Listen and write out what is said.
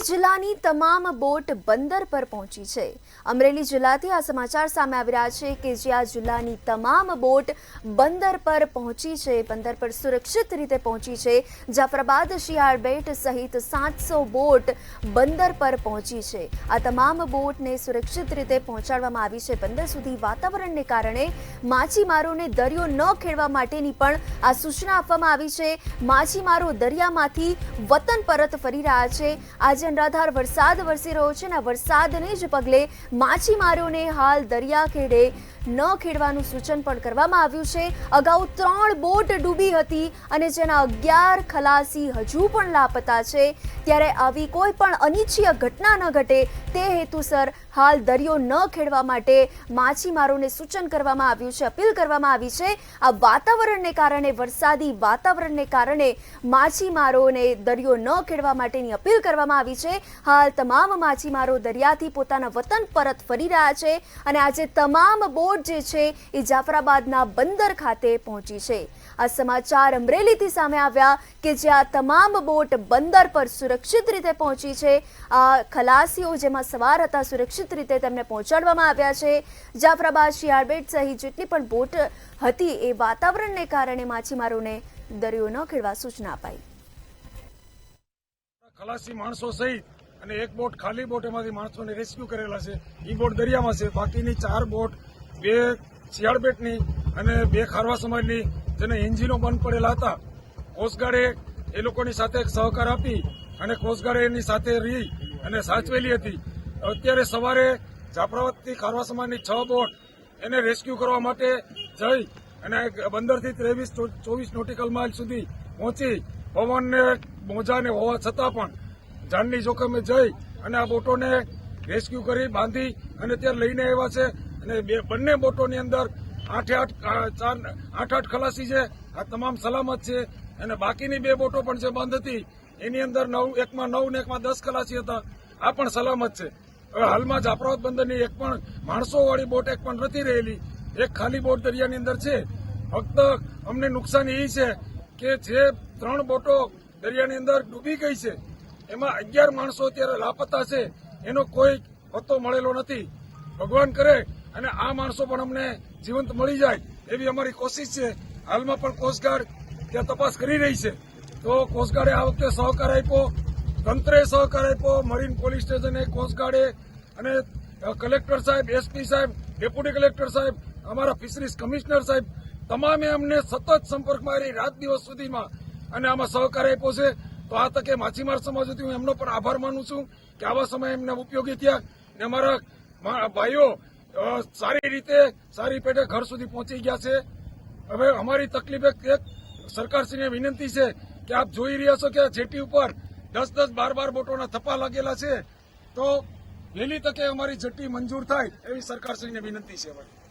જિલ્લાની તમામ બોટ બંદર પર પહોંચી છે। અમરેલી જિલ્લાથી આ સમાચાર સામે આવી રહ્યા છે કે જ્યાં જિલ્લાની તમામ બોટ બંદર પર પહોંચી છે, બંદર પર સુરક્ષિત રીતે પહોંચી છે। જાફરાબાદ શિયાળબેટ સહિત 700 બોટ બંદર પર પહોંચી છે। આ તમામ બોટને સુરક્ષિત રીતે પહોંચાડવામાં આવી છે બંદર સુધી। વાતાવરણને કારણે માછીમારોને દરિયો ન ખેડવા માટેની પણ આ સૂચના આપવામાં આવી છે। માછીમારો દરિયામાંથી વતન પરત ફરી રહ્યા છે। આજે અનરાધાર વરસાદ વરસી રહ્યો છે અને આ વરસાદને જ પગલે માછીમારોને હાલ દરિયા ખેડે ન ખેડવાનું સૂચન પણ કરવામાં આવ્યું છે। અગાઉ 3 બોટ ડૂબી હતી અને જેના 11 ખલાસી હજુ પણ લાપતા છે। ત્યારે આવી કોઈ પણ અનિચ્છનીય ઘટના ન ઘટે તે હેતુસર હાલ દરિયો ન ખેડવા માટે માછીમારોને સૂચન કરવામાં આવ્યું છે, અપીલ કરવામાં આવી છે। આ વાતાવરણને કારણે, વરસાદી વાતાવરણને કારણે માછીમારોને દરિયો ન ખેડવા માટેની અપીલ કરવામાં આવી છે। હાલ તમામ માછીમારો દરિયાથી પોતાના વતન પરત ફરી રહ્યા છે અને આજે તમામ બોટ જે છે એ જાફરાબાદના બંદર ખાતે પહોંચી છે। આ સમાચાર અમરેલીથી સામે આવ્યા કે જ્યાં તમામ બોટ બંદર પર સુરક્ષિત રીતે પહોંચી છે। આ ખલાસીઓ જેમાં સવાર હતા સુરક્ષિત રીતે તેમને પહોંચાડવામાં આવ્યા છે। જાફરાબાદ શિયાળબેટ સહિત જેટલી પણ બોટ હતી એ વાતાવરણને કારણે માછીમારોને દરિયો ન ખેડવા સૂચના અપાઈ। ખલાસી માણસો સહિત અને એક બોટ ખાલી બોટ એમાંથી માણસોને રેસ્ક્યુ કરેલા છે। એ બોટ દરિયામાં છે, બાકીની 4 બોટ, 2 શિયાળબેટની અને 2 ખારવા સમાજની જેને એન્જિનો બંધ પડેલા હતા, કોસ્ટગાર્ડે એ લોકોની સાથે સહકાર આપી અને કોસ્ટગાર્ડે એની સાથે રહી અને સાચવેલી હતી। અત્યારે સવારે જાફરાબાદથી ખારવા સમાજની 6 બોટ એને રેસ્ક્યુ કરવા માટે જઈ અને બંદરથી 23-24 નોટિકલ માઇલ સુધી પહોંચી પવનને મોજાને હોવા છતાં પણ જાનની જોખમે જઈ અને આ બોટોને રેસ્ક્યુ કરી બાંધી અને ત્યાં લઈને આવ્યા છે। અને બંને બોટોની અંદર 8 ખલાસી છે, આ તમામ સલામત છે। અને બાકીની 2 બોટો પણ જે બંધ હતી એની અંદર એકમાં 9 ને એકમાં 10 ખલાસી હતા, આ પણ સલામત છે। હવે હાલમાં જાફરાબાદ બંદરની એક પણ માણસોવાળી બોટ એક પણ નથી રહેલી, એક ખાલી બોટ દરિયાની અંદર છે। ફક્ત અમને નુકસાન એ છે કે જે 3 બોટો દરિયાની અંદર ડૂબી ગઈ છે એમાં 11 માણસો અત્યારે લાપતા છે, એનો કોઈ પત્તો મળેલો નથી। ભગવાન કરે અને આ માણસો પણ અમને જીવંત મળી જાય એવી અમારી કોશિશ છે। હાલમાં પણ કોસ્ટગાર્ડ ત્યાં તપાસ કરી રહી છે, તો કોસ્ટગાર્ડે આ વખતે સહકાર આપ્યો, તંત્રે સહકાર આપ્યો, મરીન પોલીસ સ્ટેશને, કોસ્ટગાર્ડે અને કલેક્ટર સાહેબ, એસપી સાહેબ, ડેપ્યુટી કલેક્ટર સાહેબ, અમારા ફિશરીઝ કમિશનર સાહેબ તમામે અમને સતત સંપર્કમાં રહી રાત દિવસ સુધીમાં અને આમાં સહકાર આપ્યો છે। તો આ તકે માછીમાર સમાજ વતી હું એમનો પણ આભાર માનું છું કે આવા સમયે એમને ઉપયોગી થયા અને અમારા ભાઈઓ સારી રીતે સારી પેટે ઘર સુધી પહોંચી ગયા છે। હવે અમારી તકલીફ એક સરકારશ્રીને વિનંતી છે કે આપ જોઈ રહ્યા છો કે આ જેટી ઉપર 10-10, 12-12 બોટોના થપ્પા લાગેલા છે, તો વહેલી તકે અમારી જેટી મંજૂર થાય એવી સરકારશ્રીને વિનંતી છે।